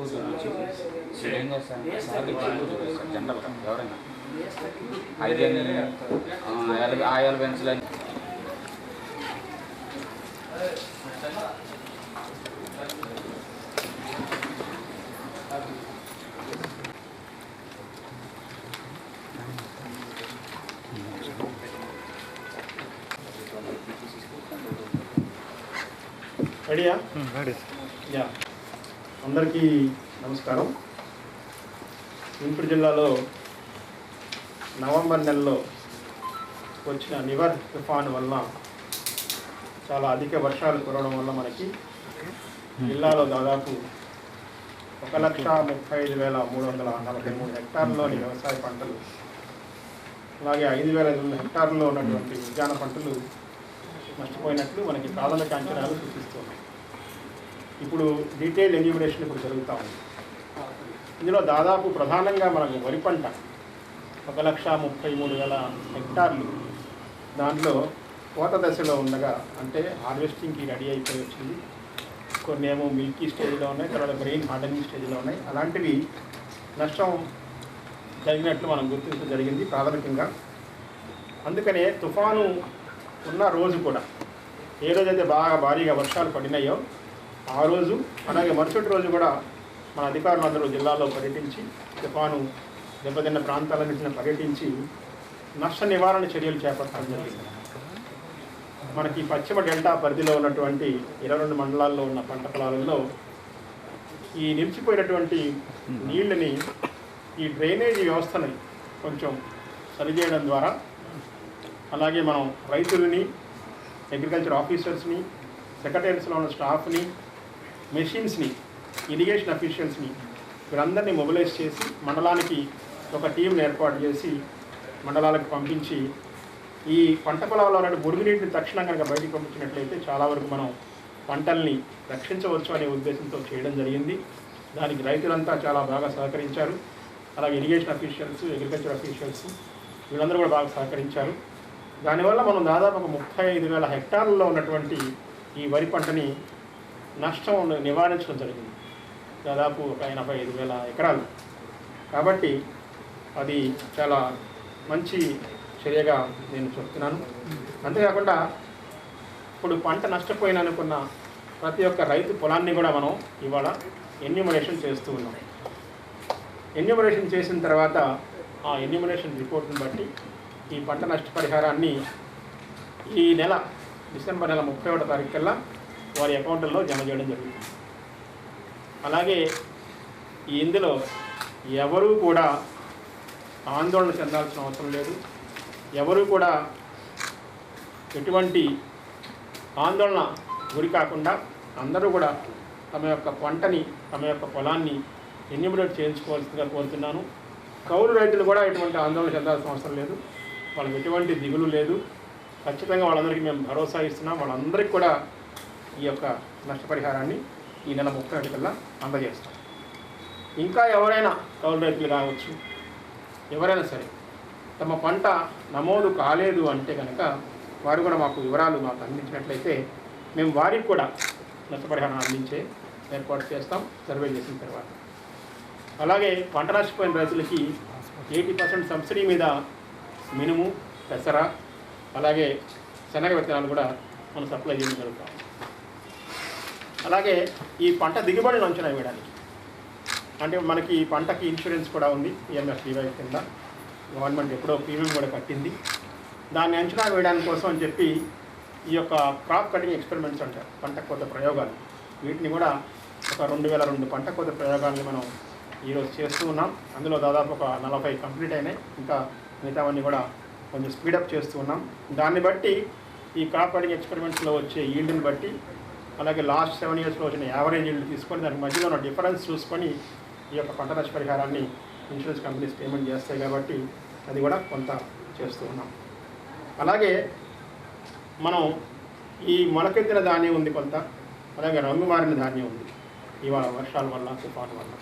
ఏం చేస్తాను జనరల్గా ఎవరైనా ఐడియా ఆయిల్ పెన్సిల్ అని రెడీయా? యా, అందరికీ నమస్కారం. గుంటూరు జిల్లాలో నవంబర్ నెలలో వచ్చిన నివర్ తుఫాను వలన చాలా అధిక వర్షాలు కురవడం వల్ల మనకి జిల్లాలో దాదాపు 1,35,343 హెక్టార్లలోని వ్యవసాయ పంటలు, అలాగే 5,500 హెక్టార్లలో ఉన్నటువంటి ఉద్యాన పంటలు నష్టపోయినట్లు మనకి ప్రాథమిక అంచనాలు సూచిస్తున్నాయి. ఇప్పుడు డీటెయిల్ ఎన్యూమరేషన్ ఇప్పుడు జరుగుతూ ఉంది. ఇందులో దాదాపు ప్రధానంగా మనకు వరి పంట 1,33,000 హెక్టార్లు, దాంట్లో కోత దశలో ఉండగా అంటే హార్వెస్టింగ్కి రెడీ అయిపోయి వచ్చింది. కొన్ని ఏమో మిల్కీ స్టేజ్లో ఉన్నాయి, తర్వాత గ్రెయిన్ హార్డనింగ్ స్టేజ్లో ఉన్నాయి. అలాంటివి నష్టం జరిగినట్లు మనం గుర్తించడం జరిగింది ప్రాథమికంగా. అందుకనే తుఫాను ఉన్న రోజు కూడా ఏ రోజైతే బాగా భారీగా వర్షాలు పడినాయో ఆ రోజు, అలాగే మరుసటి రోజు కూడా మన అధికారులందరూ జిల్లాలో పర్యటించి తుఫాను దెబ్బతిన్న ప్రాంతాలన్నింటిని పర్యటించి నష్ట నివారణ చర్యలు చేపట్టడం జరిగింది. మనకి పశ్చిమ డెల్టా పరిధిలో ఉన్నటువంటి 22 మండలాల్లో ఉన్న పంట పొలాలలో ఈ నిలిచిపోయినటువంటి నీళ్ళని, ఈ డ్రైనేజీ వ్యవస్థని కొంచెం సరిచేయడం ద్వారా, అలాగే మనం రైతులని, అగ్రికల్చర్ ఆఫీసర్స్ని, సెక్రటరీస్లో ఉన్న స్టాఫ్ని, మెషిన్స్ని, ఇరిగేషన్ అఫీషియల్స్ని వీరందరినీ మొబిలైజ్ చేసి మండలానికి ఒక టీంని ఏర్పాటు చేసి మండలాలకు పంపించి ఈ పంట పొలాల్లో ఉన్న మురుగునీటిని తక్షణం కనుక బయటికి పంపించినట్లయితే చాలా వరకు మనం పంటల్ని రక్షించవచ్చు అనే ఉద్దేశంతో చేయడం జరిగింది. దానికి రైతులంతా చాలా బాగా సహకరించారు. అలాగే ఇరిగేషన్ అఫీషియల్స్, అగ్రికల్చర్ అఫీషియల్స్ వీళ్ళందరూ కూడా బాగా సహకరించారు. దానివల్ల మనం దాదాపు 35,000 హెక్టార్లలో ఉన్నటువంటి ఈ వరి పంటని నష్టం నివారించడం జరిగింది, దాదాపు 85,000 ఎకరాలు. కాబట్టి అది చాలా మంచి చర్యగా నేను చెప్తున్నాను. అంతేకాకుండా ఇప్పుడు పంట నష్టపోయిననుకున్న ప్రతి ఒక్క రైతు పొలాన్ని కూడా మనం ఇవాళ ఎన్యూమరేషన్ చేస్తూ ఉన్నాం. ఎన్యూమరేషన్ చేసిన తర్వాత ఆ ఎన్యూమరేషన్ రిపోర్ట్ని బట్టి ఈ పంట నష్టపరిహారాన్ని ఈ నెల డిసెంబర్ నెల 31వ తారీఖు కల్లా వారి అకౌంట్లలో జమ చేయడం జరుగుతుంది. అలాగే ఇందులో ఎవరూ కూడా ఆందోళన చెందాల్సిన అవసరం లేదు. ఎవరు కూడా ఎటువంటి ఆందోళన గురి కాకుండా అందరూ కూడా తమ యొక్క పంటని, తమ యొక్క పొలాన్ని ఎన్యూమరేట్ చేయించుకోవాల్సిందిగా కోరుతున్నాను. కౌలు రైతులు కూడా ఎటువంటి ఆందోళన చెందాల్సిన అవసరం లేదు. వాళ్ళకి ఎటువంటి దిగులు లేదు. ఖచ్చితంగా వాళ్ళందరికీ మేము భరోసా ఇస్తున్నాం. వాళ్ళందరికీ కూడా ఈ యొక్క నష్టపరిహారాన్ని ఈ నెల 31 కల్లా అందజేస్తాం. ఇంకా ఎవరైనా కౌలు రైతులు కావచ్చు, ఎవరైనా సరే తమ పంట నమోదు కాలేదు అంటే కనుక వారు కూడా మాకు వివరాలు అందించినట్లయితే మేము వారికి కూడా నష్టపరిహారం అందించే ఏర్పాటు చేస్తాం సర్వే చేసిన తర్వాత. అలాగే పంట నష్టపోయిన రైతులకి 80% సబ్సిడీ మీద మినుము, పెసర, అలాగే శనగ విత్తనాలు కూడా మనం సప్లై చేయడం జరుగుతాం. అలాగే ఈ పంట దిగుబడిని అంచనా వేయడానికి అంటే మనకి ఈ పంటకి ఇన్సూరెన్స్ కూడా ఉంది. EMFDY కింద గవర్నమెంట్ ఎప్పుడో ప్రీమియం కూడా కట్టింది. దాన్ని అంచనా వేయడానికి కోసం అని చెప్పి ఈ యొక్క క్రాప్ కటింగ్ ఎక్స్పెరిమెంట్స్ అంటారు, పంట కోత ప్రయోగాలు, వీటిని కూడా ఒక 2,002 పంట కోత ప్రయోగాలని మనం ఈరోజు చేస్తూ ఉన్నాం. అందులో దాదాపు ఒక 40 కంప్లీట్ అయినాయి. ఇంకా మిగతావన్నీ కూడా కొంచెం స్పీడప్ చేస్తూ ఉన్నాం. దాన్ని బట్టి ఈ క్రాప్ కటింగ్ ఎక్స్పెరిమెంట్స్లో వచ్చే ఈల్డ్ని బట్టి, అలాగే లాస్ట్ 7 ఇయర్స్లో వచ్చిన యావరేజ్ ఈల్డ్ తీసుకొని దానికి మధ్యలో ఉన్న డిఫరెన్స్ చూసుకొని ఈ యొక్క పంట నష్టపరిహారాన్ని ఇన్సూరెన్స్ కంపెనీస్ పేమెంట్ చేస్తాయి. కాబట్టి అది కూడా కొంత చేస్తూ ఉన్నాం. అలాగే మనం ఈ మొలకెత్తిన ధాన్యం ఉంది కొంత, అలాగే రంగు మారిన ధాన్యం ఉంది. ఇవాళ వర్షాల వల్ల, తుఫాను వల్ల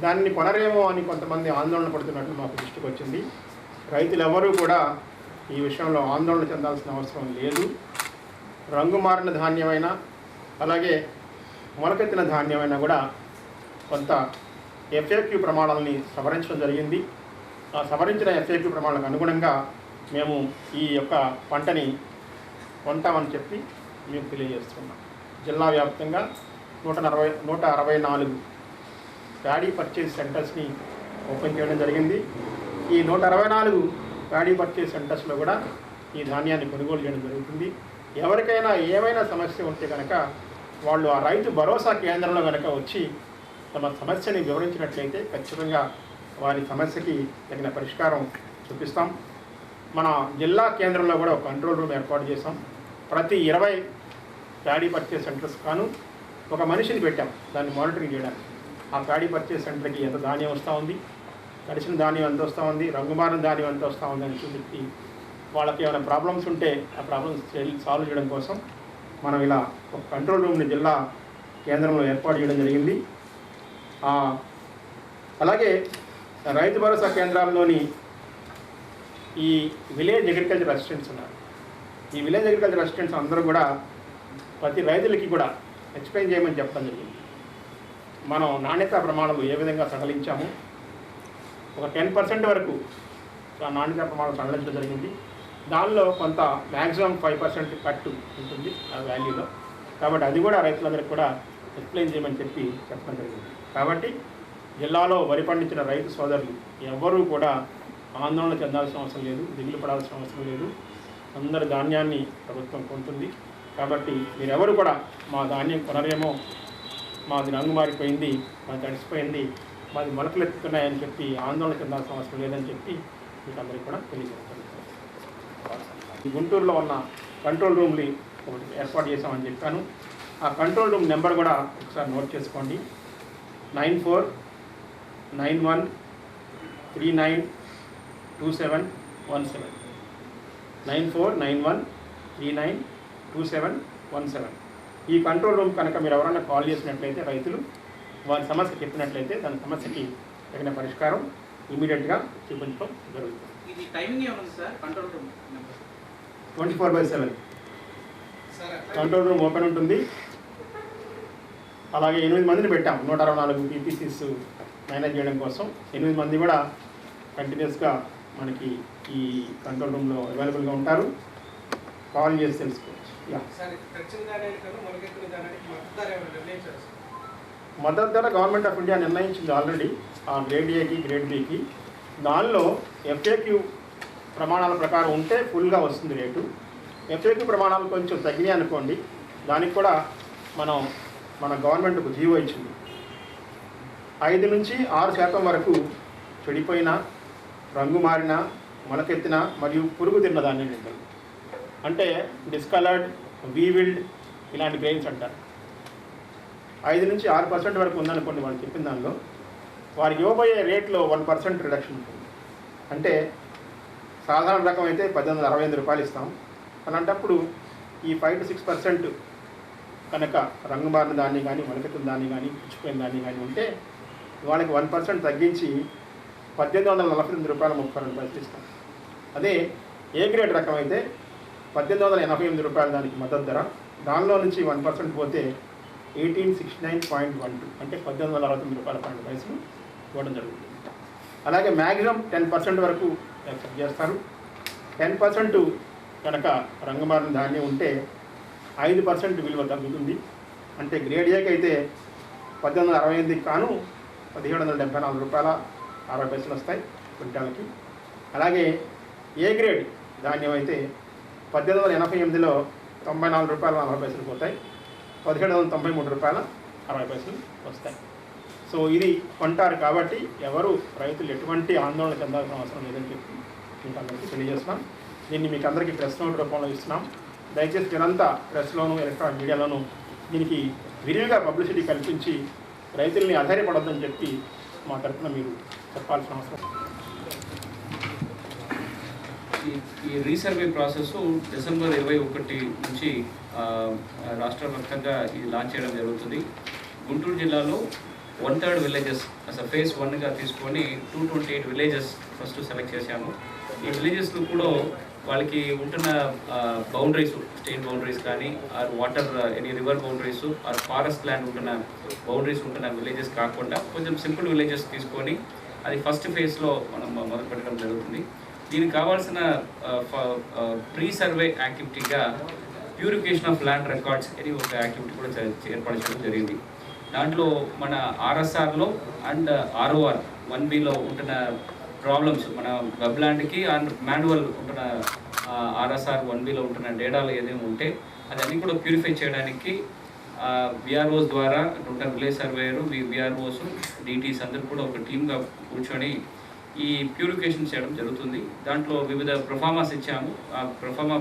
దాన్ని కొనరేమో అని కొంతమంది ఆందోళన పడుతున్నట్లు మాకు దృష్టికి వచ్చింది. రైతులు ఎవరూ కూడా ఈ విషయంలో ఆందోళన చెందాల్సిన అవసరం లేదు. రంగు మారిన ధాన్యమైనా అలాగే మొలకెత్తిన ధాన్యమైనా కూడా కొంత ఎఫ్ఏక్యూ ప్రమాణాలని సవరించడం జరిగింది. ఆ సవరించిన ఎఫ్ఏక్యూ ప్రమాణాలకు అనుగుణంగా మేము ఈ యొక్క పంటని కొంటామని చెప్పి మేము తెలియజేస్తున్నాం. జిల్లా వ్యాప్తంగా 164 ప్యాడీ పర్చేజ్ సెంటర్స్ని ఓపెన్ చేయడం జరిగింది. ఈ 164 ప్యాడీ పర్చేజ్ సెంటర్స్లో కూడా ఈ ధాన్యాన్ని కొనుగోలు చేయడం జరుగుతుంది. ఎవరికైనా ఏమైనా సమస్య ఉంటే కనుక వాళ్ళు ఆ రైతు భరోసా కేంద్రంలో కనుక వచ్చి తమ సమస్యని వివరించినట్లయితే ఖచ్చితంగా వారి సమస్యకి తగిన పరిష్కారం చూపిస్తాం. మన జిల్లా కేంద్రంలో కూడా ఒక కంట్రోల్ రూమ్ ఏర్పాటు చేసాం. ప్రతి 20 ప్యాడీ పర్చేజ్ సెంటర్స్ కాను ఒక మనిషిని పెట్టాం దాన్ని మానిటరింగ్ చేయడానికి. ఆ ప్యాడీ పర్చేజ్ సెంటర్కి ఎంత ధాన్యం వస్తూ ఉంది, తడిసిన ధాన్యం ఎంత వస్తూ ఉంది, రంగుమారిన ధాన్యం ఎంత వస్తూ ఉంది అని చూపెట్టి వాళ్ళకి ఏమైనా ప్రాబ్లమ్స్ ఉంటే ఆ ప్రాబ్లమ్స్ సాల్వ్ చేయడం కోసం మనం ఇలా ఒక కంట్రోల్ రూమ్ని జిల్లా కేంద్రంలో ఏర్పాటు చేయడం జరిగింది. అలాగే రైతు భరోసా కేంద్రాల్లోని ఈ విలేజ్ అగ్రికల్చర్ అసిస్టెంట్స్ ఉన్నారు. ఈ విలేజ్ అగ్రికల్చర్ అసిస్టెంట్స్ అందరూ కూడా ప్రతి రైతులకి కూడా ఎక్స్ప్లెయిన్ చేయమని చెప్పడం జరిగింది. మనం నాణ్యతా ప్రమాణాలు ఏ విధంగా సడలించాము, ఒక 10% వరకు నాణ్యతా ప్రమాణాలు సడలించడం జరిగింది. దానిలో కొంత మ్యాక్సిమం 5% కట్టు ఉంటుంది ఆ వాల్యూలో. కాబట్టి అది కూడా రైతులందరికీ కూడా ఎక్స్ప్లెయిన్ చేయమని చెప్పడం జరిగింది. కాబట్టి జిల్లాలో వరి పండించిన రైతు సోదరులు ఎవ్వరూ కూడా ఆందోళన చెందాల్సిన అవసరం లేదు, దిగులు పడాల్సిన అవసరం లేదు. అందరి ధాన్యాన్ని ప్రభుత్వం కొంటుంది. కాబట్టి మీరెవరు కూడా మా ధాన్యం కొనరేమో, మాది రంగు మారిపోయింది, మాది తడిసిపోయింది, మాది మొలకలు ఎత్తుతున్నాయని చెప్పి ఆందోళన చెందాల్సిన అవసరం లేదని చెప్పి మీకు అందరికీ కూడా తెలియజేస్తాను. ఈ గుంటూరులో ఉన్న కంట్రోల్ రూమ్ని ఒకటి ఏర్పాటు చేసామని చెప్పాను. ఆ కంట్రోల్ రూమ్ నెంబర్ కూడా ఒకసారి నోట్ చేసుకోండి. 9491392717 9491392717. ఈ కంట్రోల్ రూమ్ కనుక మీరు ఎవరైనా కాల్ చేసినట్లయితే రైతులు వారి సమస్య చెప్పినట్లయితే దాని సమస్యకి తగిన పరిష్కారం ఇమీడియట్గా చూపించడం జరుగుతుంది. ఇది టైమింగ్ ఏముంది sir? Control room 24/7 control room open ఉంటుంది. అలాగే 8 మందిని పెట్టాం 164 టీపీసీస్ మేనేజ్ చేయడం కోసం. 8 మంది కూడా కంటిన్యూస్గా మనకి ఈ కంట్రోల్ రూమ్లో అవైలబుల్గా ఉంటారు. కాల్ చేసి తెలుసుకోవచ్చు. మద్దతు ధర గవర్నమెంట్ ఆఫ్ ఇండియా నిర్ణయించింది ఆల్రెడీ ఆ గ్రేడ్ ఏకి గ్రేడ్ బికి. దానిలో ఎఫ్ఏక్యూ ప్రమాణాల ప్రకారం ఉంటే ఫుల్గా వస్తుంది రేటు. ఎఫ్ఏక్యూ ప్రమాణాలు కొంచెం తగ్గినాయి అనుకోండి, దానికి కూడా మన గవర్నమెంట్ ఒక జీవో ఇచ్చింది. 5 నుంచి 6% వరకు చెడిపోయిన, రంగు మారిన, మొలకెత్తిన మరియు పురుగు తిన్న ధాన్యం ఉంటుంది. అంటే డిస్కలర్డ్, వీవిల్డ్ ఇలాంటి గ్రెయిన్స్ అంటారు. 5 నుంచి 6% వరకు ఉందనుకోండి వాళ్ళు చెప్పిన దానిలో, వారికి ఇవ్వబోయే రేట్లో 1% రిడక్షన్ ఉంటుంది. అంటే సాధారణ రకం అయితే 1865 రూపాయలు ఇస్తాం. అలాంటప్పుడు ఈ 5 to 6% కనుక రంగు మారిన దాన్ని కానీ, మొలకెత్తిన దాన్ని కానీ, పుచ్చిపోయిన దాన్ని కానీ ఉంటే వాళ్ళకి 1% తగ్గించి 1848 రూపాయలు 32 పైసలు ఇస్తాం. అదే ఏ గ్రేడ్ రకం అయితే 1888 రూపాయలు దానికి మద్దతు ధర. దానిలో నుంచి 1% పోతే 1869.12 అంటే 1869 రూపాయల 12 పైసలు ఇవ్వడం జరుగుతుంది. అలాగే మ్యాక్సిమం 10% వరకు యాక్సెప్ట్ చేస్తారు. 10% కనుక రంగుమారిన ధాన్యం ఉంటే 5% విలువ తగ్గుతుంది. అంటే గ్రేడ్ ఏకి అయితే 1868 కాను 1774 రూపాయల 60 పైసలు వస్తాయి క్వింటాల్కి. అలాగే ఏ గ్రేడ్ ధాన్యం అయితే 1888లో 94 రూపాయల 40 పైసలు పోతాయి, 1793 రూపాయల 60 పైసలు వస్తాయి. సో ఇది కొంటారు. కాబట్టి ఎవరు రైతులు ఎటువంటి ఆందోళన చెందాల్సిన అవసరం లేదని చెప్పి మీకు అందరికీ తెలియజేస్తున్నాం. దీన్ని మీకు అందరికీ ప్రెస్ నోట్ రూపంలో ఇస్తున్నాం. దయచేసి మీరంతా ప్రెస్లోను, ఎలక్ట్రానిక్ మీడియాలోనూ దీనికి విరివిగా పబ్లిసిటీ కల్పించి రైతుల్ని ఆధారపడొద్దని చెప్పి మా తరఫున మీరు చెప్పాల్సిన అవసరం. ఈ రీసర్వే ప్రాసెస్ డిసెంబర్ 21 నుంచి రాష్ట్ర వ్యాప్తంగా ఇది లాంచ్ చేయడం జరుగుతుంది. గుంటూరు జిల్లాలో 1/3 విలేజెస్ అసలు ఫేజ్ 1గా తీసుకొని 228 విలేజెస్ ఫస్ట్ సెలెక్ట్ చేశాము. ఈ విలేజెస్లో కూడా వాళ్ళకి ఉంటున్న బౌండరీస్, స్టేట్ బౌండరీస్ కానీ or water any river boundaries or forest land ఉంటున్న బౌండరీస్ ఉంటున్న విలేజెస్ కాకుండా కొంచెం సింపుల్ విలేజెస్ తీసుకొని అది ఫస్ట్ ఫేజ్లో మనం మొదలు పెట్టడం జరుగుతుంది. దీనికి కావాల్సిన ప్రీ సర్వే యాక్టివిటీగా ప్యూరిఫికేషన్ ఆఫ్ ల్యాండ్ రికార్డ్స్ అని ఒక యాక్టివిటీ కూడా ఏర్పాటు చేయడం జరిగింది. దాంట్లో మన ఆర్ఎస్ఆర్లో అండ్ ఆర్ఓఆర్ 1Bలో ఉంటున్న ప్రాబ్లమ్స్, మన వెబ్ ల్యాండ్కి అండ్ మాన్యువల్ ఉంటున్న ఆర్ఎస్ఆర్ 1Bలో ఉంటున్న డేటాలు ఏదైనా ఉంటే అదన్నీ కూడా ప్యూరిఫై చేయడానికి విఆర్ఓస్ ద్వారా total village surveyor, VROs, deities అందరూ కూడా ఒక టీమ్గా కూర్చొని ఈ ప్యూరిఫికేషన్ చేయడం జరుగుతుంది. దాంట్లో వివిధ ప్రొఫార్మాస్ ఇచ్చాము. ఆ ప్రొఫార్మా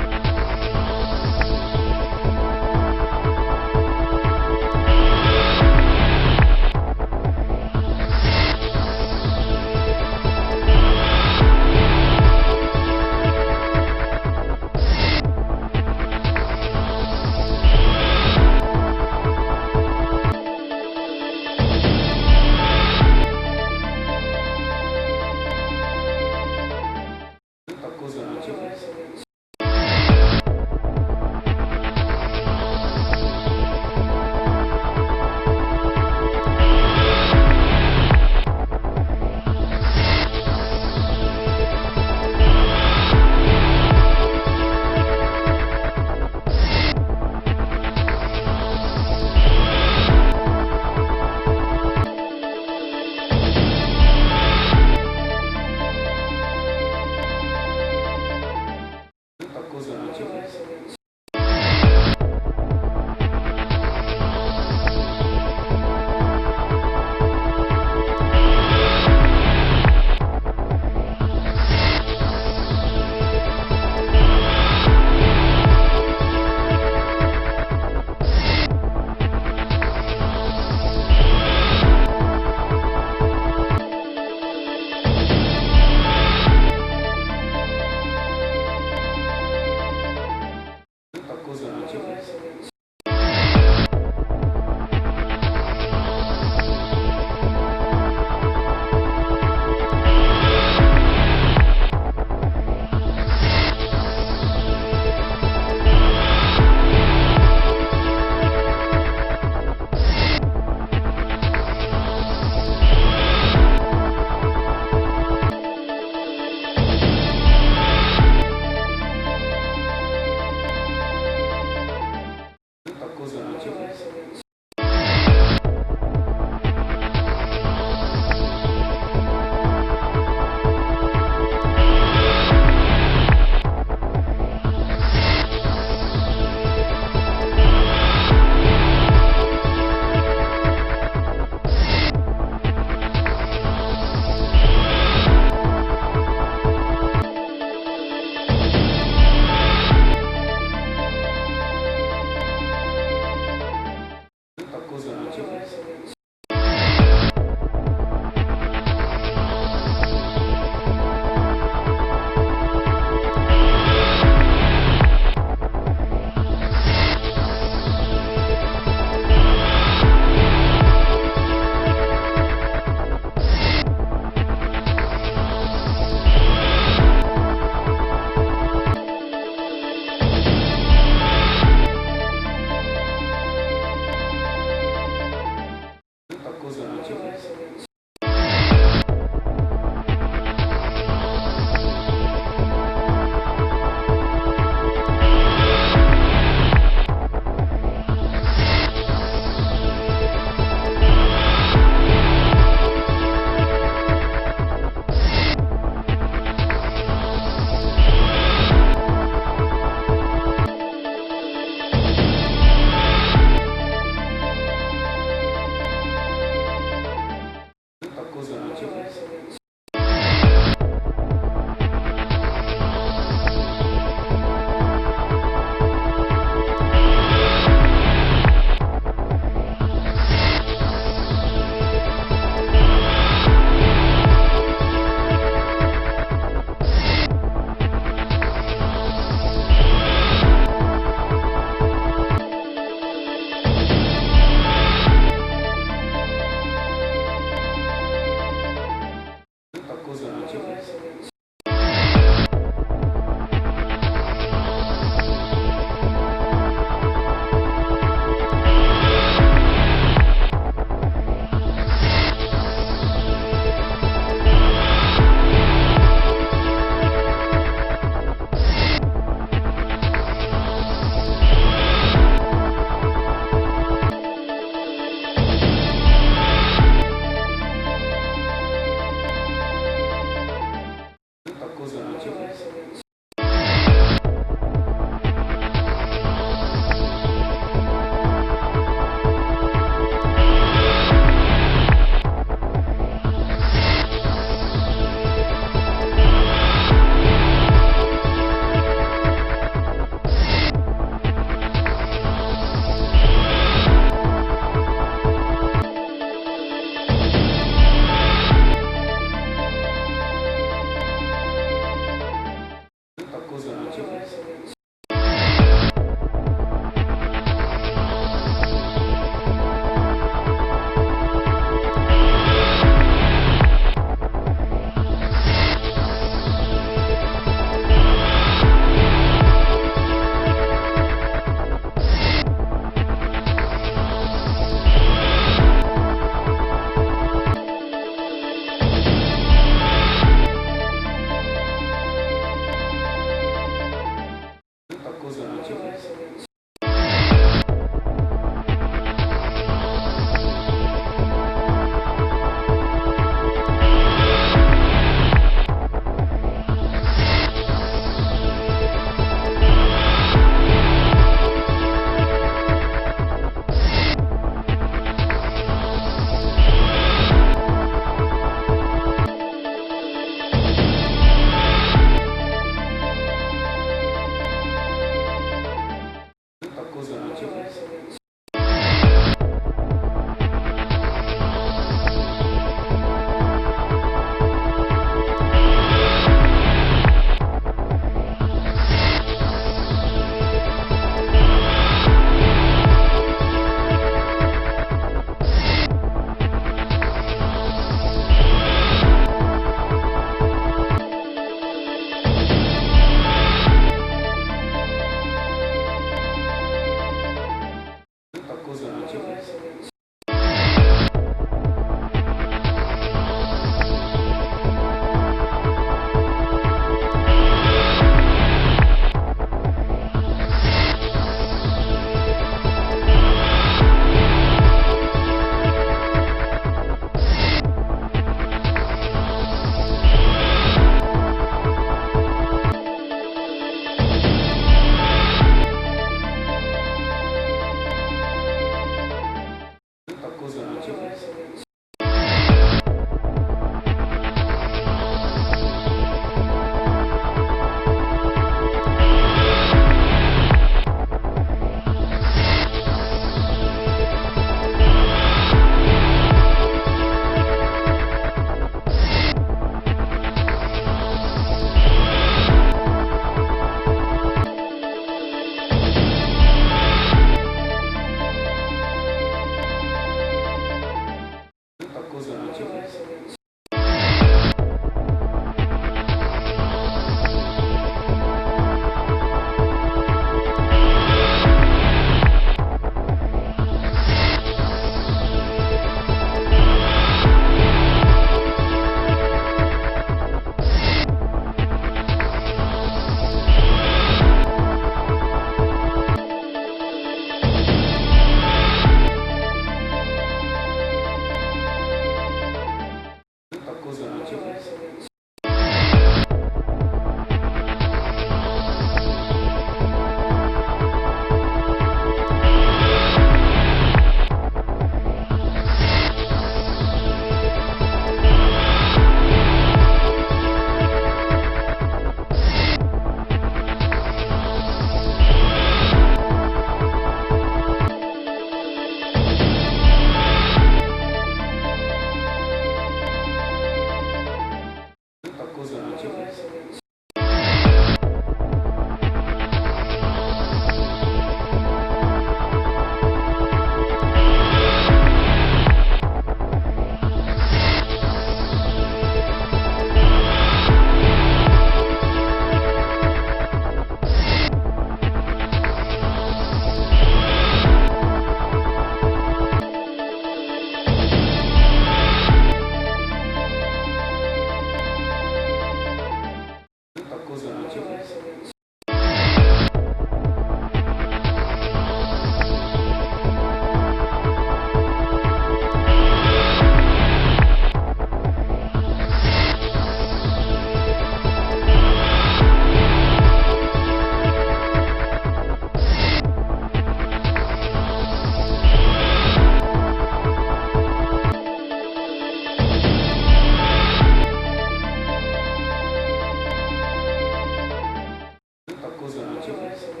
తక్కువ